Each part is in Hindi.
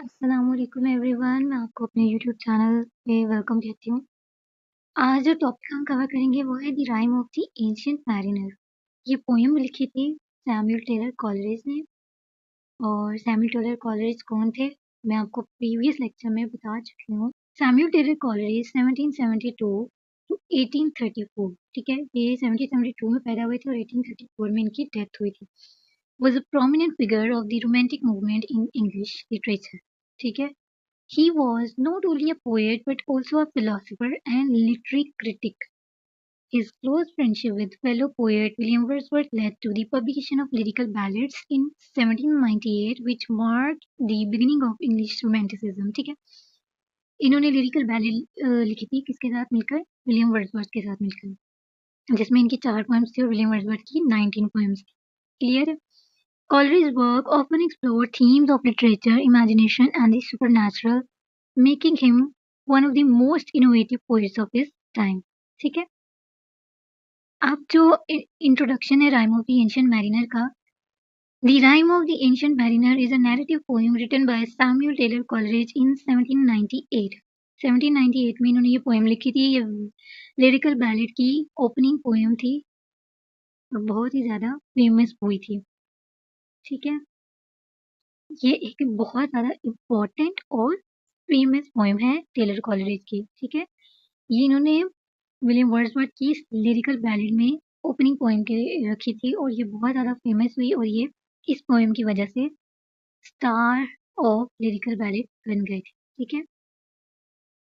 अस्सलाम वालेकुम एवरीवन, मैं आपको अपने यूट्यूब चैनल पे वेलकम कहती हूँ। आज जो टॉपिक हम कवर करेंगे वो है the rhyme of the ancient mariner. ये पोएम लिखी थी सैमुअल टेलर कॉलरिज ने। और सैमुअल टेलर कॉलरिज कौन थे, मैं आपको प्रीवियस लेक्चर में बता चुकी हूँ। सैमुअल टेलर कॉलरिज 1772 टू 1834, ठीक है, ये 1772 में पैदा हुए थे और 1834 में इनकी डेथ हुई थी। Was a prominent figure of the romantic movement in English literature, ठीक है। He was not only a poet but also a philosopher and literary critic. His close friendship with fellow poet William Wordsworth led to the publication of lyrical ballads in 1798, which marked the beginning of English Romanticism. ठीक है, इन्होंने लिरिकल बैलेड लिखी थी किसके साथ मिलकर? विलियम वर्ड्सवर्थ के साथ मिलकर, जिसमें इनकी 4 पोएम्स थी और विलियम वर्ड्सवर्थ की 19 पोएम्स थी। क्लियर है? Coleridge's work often explored themes of literature, imagination, and the supernatural, making him one of the most innovative poets of his time. ठीक है, अब जो इंट्रोडक्शन है rhyme of the ancient mariner का। The Rime of the Ancient Mariner is a narrative poem written by Samuel Taylor Coleridge in 1798. 1798 में इन्होंने ये पोएम लिखी थी। ये लिरिकल बैलेड की ओपनिंग पोएम थी और बहुत ही ज़्यादा फेमस हुई थी। ठीक है, ये एक बहुत ज़्यादा इम्पोर्टेंट और फेमस पोएम है टेलर कॉलरिज की। ठीक है, ये इन्होंने विलियम वर्ड्सवर्थ की लिरिकल बैलेड में ओपनिंग पोएम के रखी थी और ये बहुत ज़्यादा फेमस हुई और ये इस पोएम की वजह से स्टार ऑफ लिरिकल बैलेड बन गए थे। ठीक है,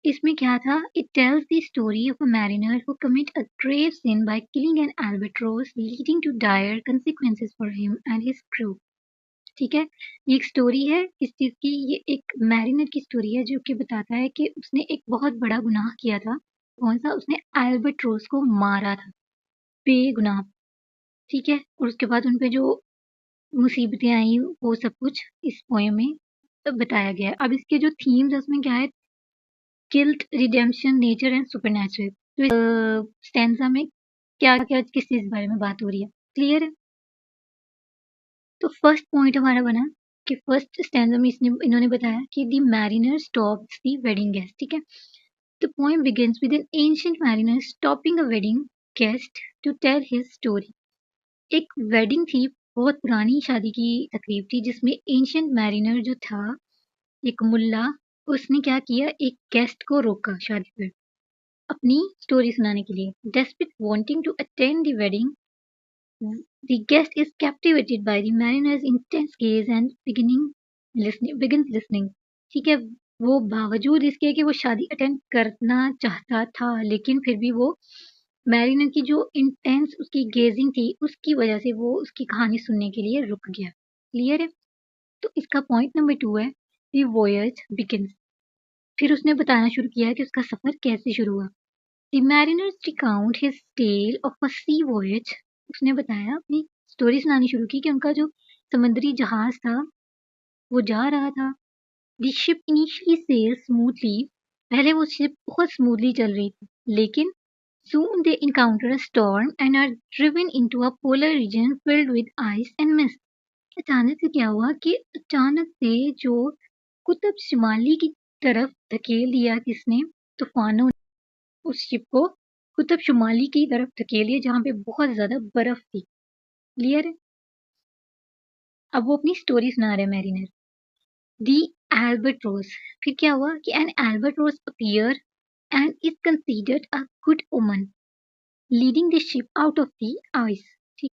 इसमें क्या था? It tells the story of a mariner who commit a grave sin by killing an albatross leading to dire consequences for him and his crew. ठीक है, ये एक स्टोरी है किस चीज़ की? ये एक मैरिनर की स्टोरी है जो कि बताता है कि उसने एक बहुत बड़ा गुनाह किया था। कौन सा? उसने अल्बाट्रोस को मारा था बेगुनाह। ठीक है, और उसके बाद उन पे जो मुसीबतें आई वो सब कुछ इस पोएम में बताया गया है। अब इसके जो थीम्स है उसमें क्या है? Guilt, redemption, nature and supernatural. तो स्टैंजा में क्या क्या किस चीज़ के बारे में बात हो रही है? क्लियर है? तो फर्स्ट पॉइंट हमारा बना कि फर्स्ट स्टैंजा में इन्होंने बताया कि the mariner stops the wedding guest. ठीक है, the poem begins with an ancient mariner stopping a wedding guest to tell his story. एक वेडिंग थी, बहुत पुरानी शादी की तकरीब थी जिसमें एंशिएंट मैरिनर जो था, एक मुल्ला, उसने क्या किया? एक गेस्ट को रोका शादी पर अपनी स्टोरी सुनाने के लिए। Desperate wanting to attend the wedding, the guest is captivated by the mariner's intense gaze and begins listening. ठीक है, वो बावजूद इसके कि वो शादी अटेंड करना चाहता था लेकिन फिर भी वो मैरिनर की जो इंटेंस उसकी गेजिंग थी उसकी वजह से वो उसकी कहानी सुनने के लिए रुक गया। क्लियर है? तो इसका पॉइंट नंबर 2 है द वॉयज बिगिंस। फिर उसने बताना शुरू किया कि उसका सफर कैसे शुरू हुआ। The mariner recount his tale of a sea voyage. उसने बताया, अपनी स्टोरी सुनानी शुरू की कि उनका जो समुद्री जहाज था वो जा रहा था। The ship initially sailed smoothly. पहले वो शिप बहुत स्मूथली चल रही थी लेकिन soon they encounter a storm and are driven into a polar region filled with ice and mist. अचानक से क्या हुआ कि अचानक से जो कुतुब शुमाली की तरफ धकेल दिया किसने? तूफानों ने उस शिप को कुतुब शुमाली की तरफ धकेल दिया जहाँ पे बहुत ज्यादा बर्फ थी। क्लियर है? अब वो अपनी स्टोरी सुना रहे मैरिनर। दी एल्बर्ट्रोस। फिर क्या हुआ कि an albatross appear and is considered a good omen leading the ship out of the ice. ठीक,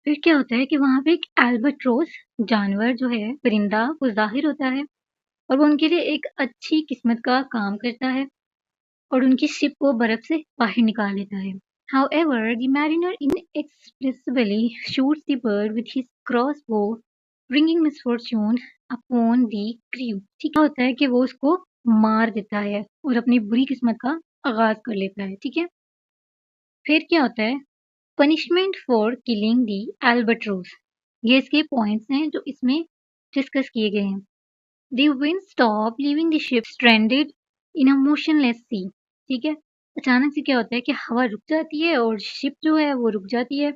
फिर क्या होता है कि वहां पे एक एल्बर्ट्रोस जानवर जो है, परिंदा, वो जाहिर होता है और वो उनके लिए एक अच्छी किस्मत का काम करता है और उनकी शिप को बर्फ से बाहर निकाल लेता है। However, the mariner inexplicably shoots the bird with his crossbow, bringing misfortune upon the crew. ठीक होता है कि वो उसको मार देता है और अपनी बुरी किस्मत का आगाज कर लेता है। ठीक है, फिर क्या होता है? Punishment for killing the albatross. ये इसके पॉइंट्स हैं जो इसमें डिस्कस किए गए हैं। The wind stopped, leaving the ship stranded in a motionless sea. ठीक है, अचानक से क्या होता है कि हवा रुक जाती है और शिप जो है वो रुक जाती है।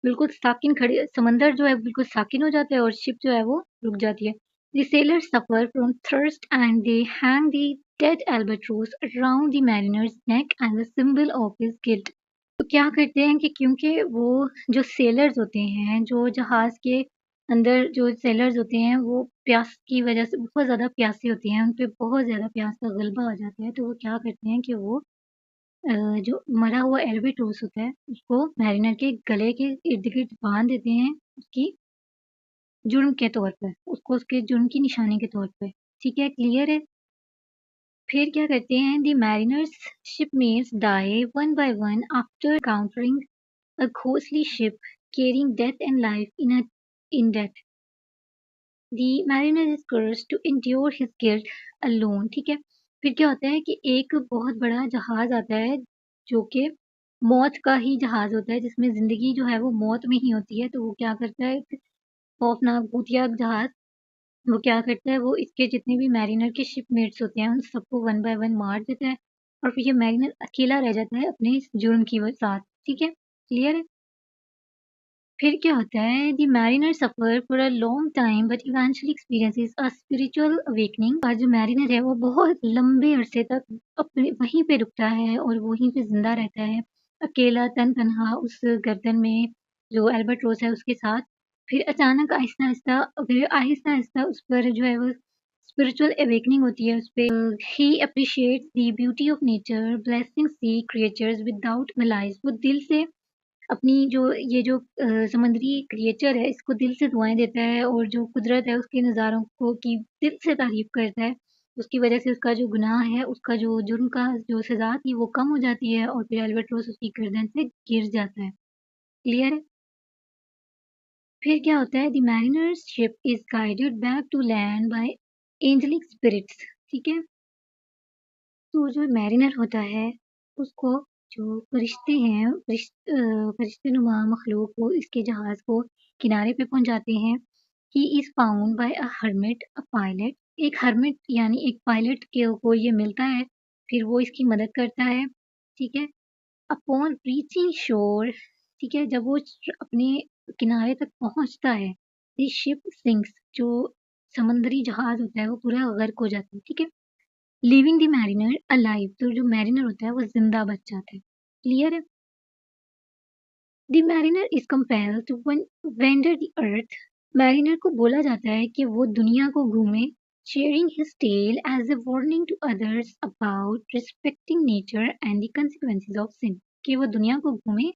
बिल्कुल साकिन खड़े, समंदर जो है बिल्कुल साकिन हो जाता है और शिप जो है वो रुक जाती है। The sailors suffer from thirst and they hang the dead albatross around the mariner's neck as a symbol of his guilt. तो क्या करते हैं कि क्योंकि वो जो सेलर्स होते हैं, जो जहाज़ के अंदर जो सेलर्स होते हैं, वो प्यास की वज़ह से बहुत ज़्यादा प्यासे होते हैं, उन पे बहुत ज़्यादा प्यास का गलबा हो जाता है, तो वो क्या करते हैं कि वो जो मरा हुआ एल्बाट्रोस होता है, उसको मैरिनर के गले के इर्द-गिर्द बाँध देते हैं, उसकी जुर्म के तौर पर, उसको उसके जुर्म की निशानी के तौर पे। ठीक है, क्लियर है? फिर क्या करते हैं, the mariner's shipmates die one by one after encountering a ghostly ship carrying death and life in death. The mariner is cursed to endure his guilt alone। ठीक है, फिर क्या होता है कि एक बहुत बड़ा जहाज आता है जो कि मौत का ही जहाज होता है, जिसमें जिंदगी जो है वो मौत में ही होती है। तो वो क्या करता है, एक खौफनाक भूतिया जहाज, वो क्या करता है, वो इसके जितने भी मैरिनर के शिपमेट्स होते हैं उन सबको वन बाय वन मार देता है, और फिर ये मैरिनर अकेला रह जाता है अपने इस जुर्म की साथ। ठीक है, क्लियर है? फिर क्या होता है, the mariner suffer for a long time but eventually experiences a spiritual awakening. और जो मैरिनर है वो बहुत लंबे अरसे तक अपने वहीं पे रुकता है और वहीं पे जिंदा रहता है, अकेला तन तनहा उस गर्दन में जो एल्बाट्रोस है उसके साथ। फिर अचानक आहिस्ता आहिस्ता उस पर जो है वो स्पिरिचुअल अवेकनिंग होती है उस पे। He appreciates the beauty of nature blessing sea creatures without malice. वो दिल से अपनी जो ये जो समुद्री क्रिएचर है इसको दिल से दुआएं देता है, और जो कुदरत है उसके नज़ारों को की दिल से तारीफ करता है। उसकी वजह से उसका जो गुनाह है, उसका जो जुर्म का जो सजा थी वो कम हो जाती है, और फिर एल्बाट्रोस उसकी गर्दन से गिर जाता है। क्लियर है? फिर क्या होता है, the mariner's ship is guided back to land by angelic spirits. ठीक है, तो जो मैरिनर होता है उसको जो फरिश्ते हैं, फरिश्ते-नुमा मखलूक वो इसके जहाज़ को किनारे पे पहुँचाते हैं। He is found by a hermit a pilot. एक हर्मिट यानी एक पायलट के को ये मिलता है, फिर वो इसकी मदद करता है। ठीक है? अपॉन रीचिंग शोर, ठीक है, जब वो अपने किनारे तक पहुँचता है, द शिप सिंक्स। जो समुद्री जहाज़ होता है वो पूरा गर्क हो जाता है। ठीक है? Leaving the mariner alive. तो जो मैरिनर होता है वो जिंदा बच जाता है। क्लियर है? The mariner is compelled to wander the earth. Mariner को बोला जाता है कि वो दुनिया को घूमे, sharing his tale as a warning to others about respecting nature and the consequences of sin. कि वो दुनिया को घूमे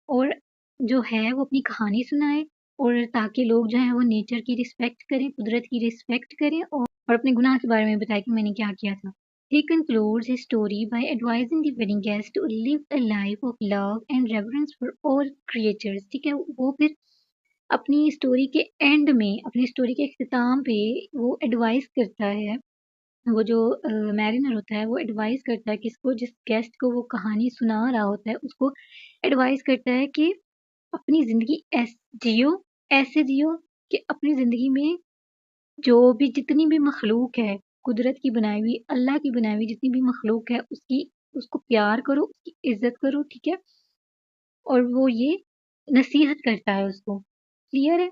और जो है वो अपनी कहानी सुनाए, और ताकि लोग जो है वो नेचर की रिस्पेक्ट करें, कुदरत की रिस्पेक्ट करें, और अपने गुनाह के बारे में बताएं कि मैंने क्या किया था। He concludes his story by advising the wedding guests to live a life of love and reverence for all creatures। ठीक है, वो फिर अपनी स्टोरी के एंड में, अपनी स्टोरी के इख्तिताम पे वो एडवाइस करता है, वो जो मैरिनर होता है वो एडवाइस करता है किसको, जिस गेस्ट को वो कहानी सुना रहा होता है उसको एडवाइस करता है कि अपनी ज़िंदगी ऐसे जियो कि अपनी ज़िंदगी में जो भी जितनी भी मखलूक है, कुदरत की बनाई हुई, अल्लाह की बनाई हुई जितनी भी मखलूक है उसको प्यार करो, उसकी इज़्ज़त करो। ठीक है? और वो ये नसीहत करता है उसको। क्लियर है?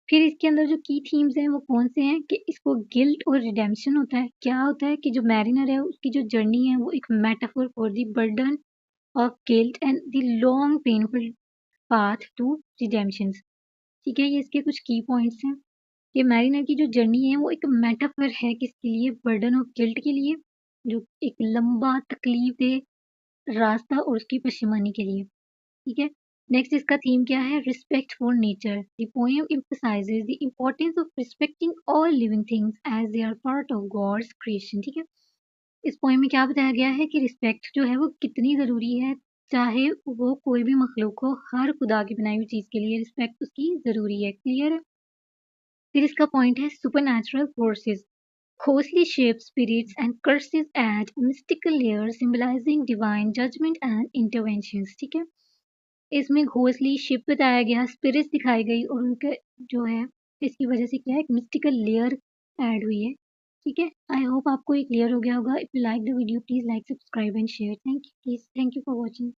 फिर इसके अंदर जो की थीम्स हैं वो कौन-से हैं कि इसको गिल्ट और रिडेम्पशन होता है। क्या होता है कि जो मैरिनर है उसकी जो जर्नी है वो एक metaphor for the burden of guilt and the long painful path to redemption. ठीक है? ये इसके कुछ की पॉइंट्स हैं। ये मैरिनर की जो जर्नी है वो एक मेटाफर है किसके लिए, बर्डन ऑफ गिल्ट के लिए, जो एक लंबा तकलीफदेह रास्ता और उसकी पशेमानी के लिए। ठीक है? नेक्स्ट इसका थीम क्या है, respect for nature. The poem emphasizes the importance of respecting all living things as they are part of God's creation. ठीक है? इस पोएम में क्या बताया गया है कि रिस्पेक्ट जो है वो कितनी ज़रूरी है, चाहे वो कोई भी मखलूक हो, हर खुदा की बनाई हुई चीज़ के लिए रिस्पेक्ट उसकी ज़रूरी है। क्लियर है? फिर इसका पॉइंट है supernatural forces, ghostly shapes, spirits, and curses add a mystical layer symbolizing divine judgment and interventions। ठीक है? इसमें घोस्टली शिप बताया गया, स्पिरिट्स दिखाई गई, और उनके जो है इसकी वजह से क्या है, एक मिस्टिकल लेयर ऐड हुई है। ठीक है? आई होप आपको ये क्लियर हो गया होगा। If you like the video please like, subscribe and share. Thank you, please, thank you for watching.